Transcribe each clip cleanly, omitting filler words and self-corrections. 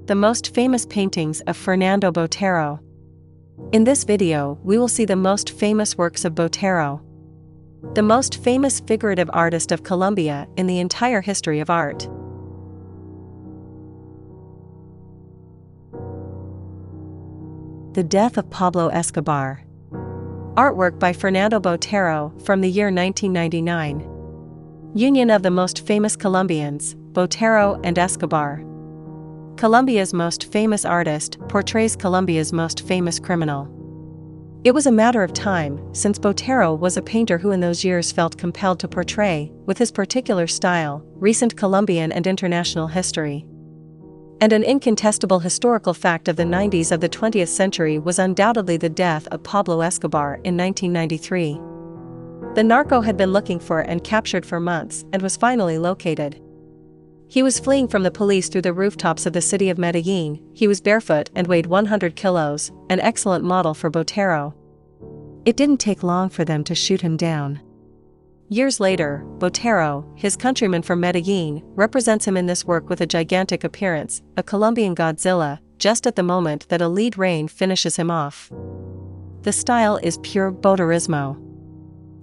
The most famous paintings of Fernando Botero. In this video, we will see the most famous works of Botero, the most famous figurative artist of Colombia in the entire history of art. The Death of Pablo Escobar. Artwork by Fernando Botero from the year 1999. Union of the most famous Colombians, Botero and Escobar. Colombia's most famous artist portrays Colombia's most famous criminal. It was a matter of time since Botero was a painter who in those years felt compelled to portray, with his particular style, recent Colombian and international history. And an incontestable historical fact of the 90s of the 20th century was undoubtedly the death of Pablo Escobar in 1993. The narco had been looking for and captured for months and was finally located. He was fleeing from the police through the rooftops of the city of Medellin. He was barefoot and weighed 100 kilos, an excellent model for Botero. It didn't take long for them to shoot him down. Years later, Botero, his countryman from Medellin, represents him in this work with a gigantic appearance, a Colombian Godzilla, just at the moment that a lead rain finishes him off. The style is pure Boterismo.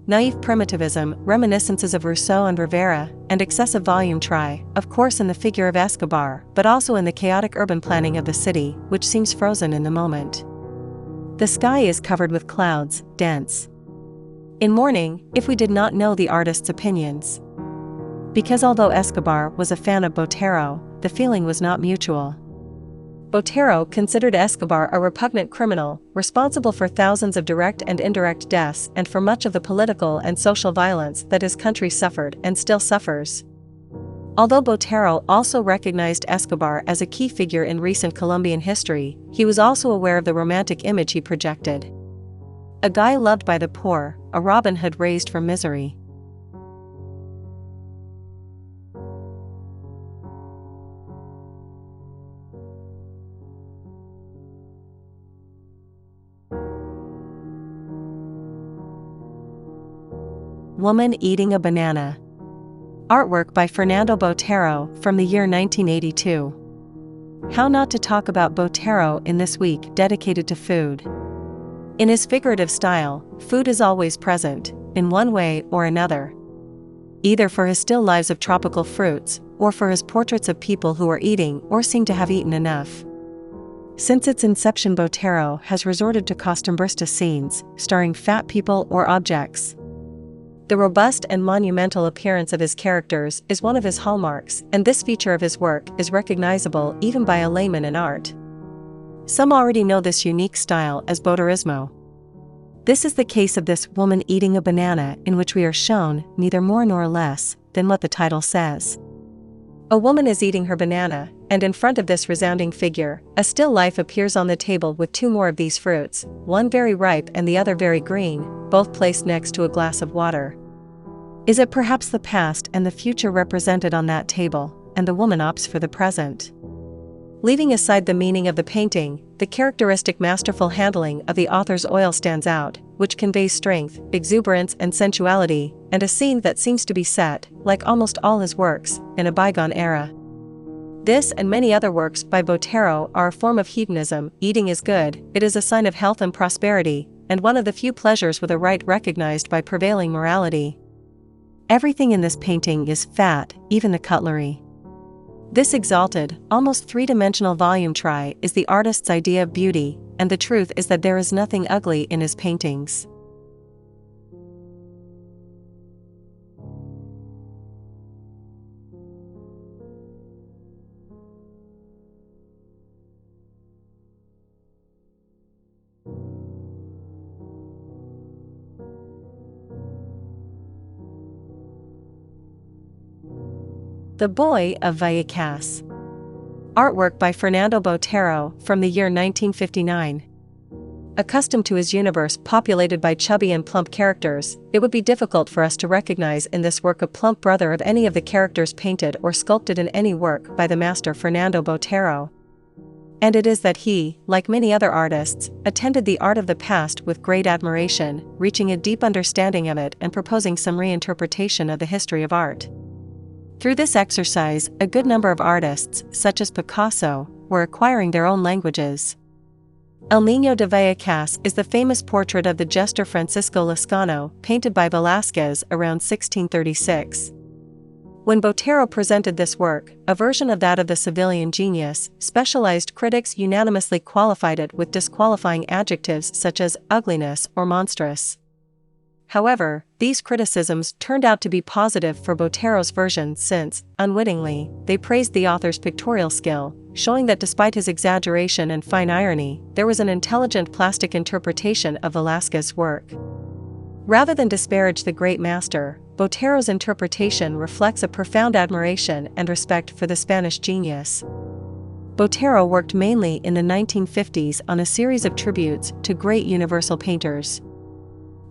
Naive primitivism, reminiscences of Rousseau and Rivera, and excessive volume try, of course in the figure of Escobar, but also in the chaotic urban planning of the city, which seems frozen in the moment. The sky is covered with clouds, dense. In mourning, if we did not know the artist's opinions. Because although Escobar was a fan of Botero, the feeling was not mutual. Botero considered Escobar a repugnant criminal, responsible for thousands of direct and indirect deaths and for much of the political and social violence that his country suffered and still suffers. Although Botero also recognized Escobar as a key figure in recent Colombian history, he was also aware of the romantic image he projected. A guy loved by the poor, a Robin Hood raised from misery. Woman eating a banana. Artwork by Fernando Botero from the year 1982. How not to talk about Botero in this week dedicated to food. In his figurative style, food is always present, in one way or another. Either for his still lives of tropical fruits, or for his portraits of people who are eating or seem to have eaten enough. Since its inception, Botero has resorted to costumbrista scenes, starring fat people or objects. The robust and monumental appearance of his characters is one of his hallmarks, and this feature of his work is recognizable even by a layman in art. Some already know this unique style as Boterismo. This is the case of this woman eating a banana, in which we are shown neither more nor less than what the title says. A woman is eating her banana, and in front of this resounding figure, a still life appears on the table with two more of these fruits, one very ripe and the other very green, both placed next to a glass of water. Is it perhaps the past and the future represented on that table, and the woman opts for the present? Leaving aside the meaning of the painting, the characteristic masterful handling of the author's oil stands out, which conveys strength, exuberance and sensuality, and a scene that seems to be set, like almost all his works, in a bygone era. This and many other works by Botero are a form of hedonism. Eating is good, it is a sign of health and prosperity, and one of the few pleasures with a right recognized by prevailing morality. Everything in this painting is fat, even the cutlery. This exalted, almost three-dimensional volume try is the artist's idea of beauty, and the truth is that there is nothing ugly in his paintings. The Boy of Vallecas. Artwork by Fernando Botero from the year 1959. Accustomed to his universe populated by chubby and plump characters, it would be difficult for us to recognize in this work a plump brother of any of the characters painted or sculpted in any work by the master Fernando Botero. And it is that he, like many other artists, attended the art of the past with great admiration, reaching a deep understanding of it and proposing some reinterpretation of the history of art. Through this exercise, a good number of artists, such as Picasso, were acquiring their own languages. El Niño de Vallecas is the famous portrait of the jester Francisco Lascano, painted by Velázquez around 1636. When Botero presented this work, a version of that of the Sevillian genius, specialized critics unanimously qualified it with disqualifying adjectives such as ugliness or monstrous. However, these criticisms turned out to be positive for Botero's version since, unwittingly, they praised the author's pictorial skill, showing that despite his exaggeration and fine irony, there was an intelligent plastic interpretation of Velázquez's work. Rather than disparage the great master, Botero's interpretation reflects a profound admiration and respect for the Spanish genius. Botero worked mainly in the 1950s on a series of tributes to great universal painters.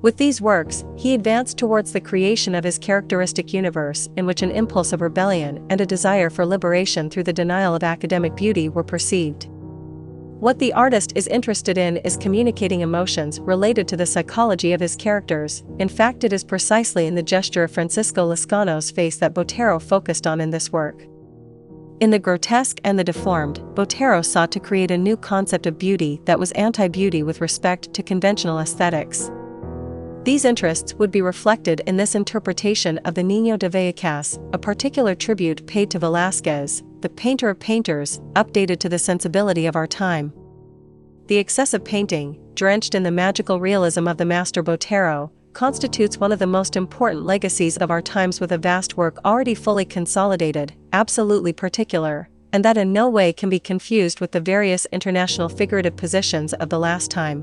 With these works, he advanced towards the creation of his characteristic universe in which an impulse of rebellion and a desire for liberation through the denial of academic beauty were perceived. What the artist is interested in is communicating emotions related to the psychology of his characters. In fact, it is precisely in the gesture of Francisco Lascano's face that Botero focused on in this work. In the grotesque and the deformed, Botero sought to create a new concept of beauty that was anti-beauty with respect to conventional aesthetics. These interests would be reflected in this interpretation of the Niño de Vallecas, a particular tribute paid to Velázquez, the painter of painters, updated to the sensibility of our time. The excessive painting, drenched in the magical realism of the master Botero, constitutes one of the most important legacies of our times, with a vast work already fully consolidated, absolutely particular, and that in no way can be confused with the various international figurative positions of the last time.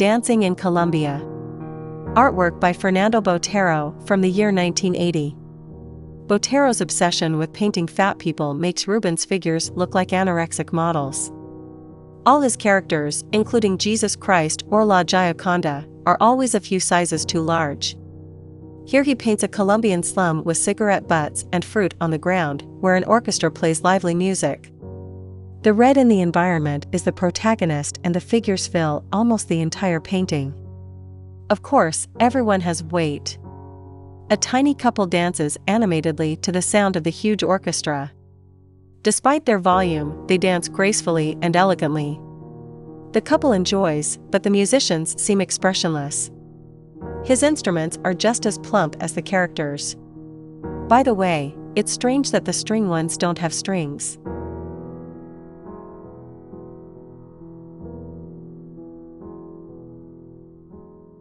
Dancing in Colombia. Artwork by Fernando Botero from the year 1980. Botero's obsession with painting fat people makes Rubens' figures look like anorexic models. All his characters, including Jesus Christ or La Gioconda, are always a few sizes too large. Here he paints a Colombian slum with cigarette butts and fruit on the ground, where an orchestra plays lively music. The red in the environment is the protagonist, and the figures fill almost the entire painting. Of course, everyone has weight. A tiny couple dances animatedly to the sound of the huge orchestra. Despite their volume, they dance gracefully and elegantly. The couple enjoys, but the musicians seem expressionless. His instruments are just as plump as the characters. By the way, it's strange that the string ones don't have strings.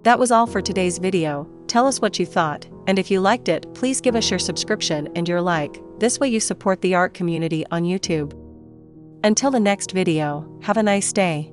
That was all for today's video. Tell us what you thought, and if you liked it, please give us your subscription and your like. This way you support the art community on YouTube. Until the next video, have a nice day.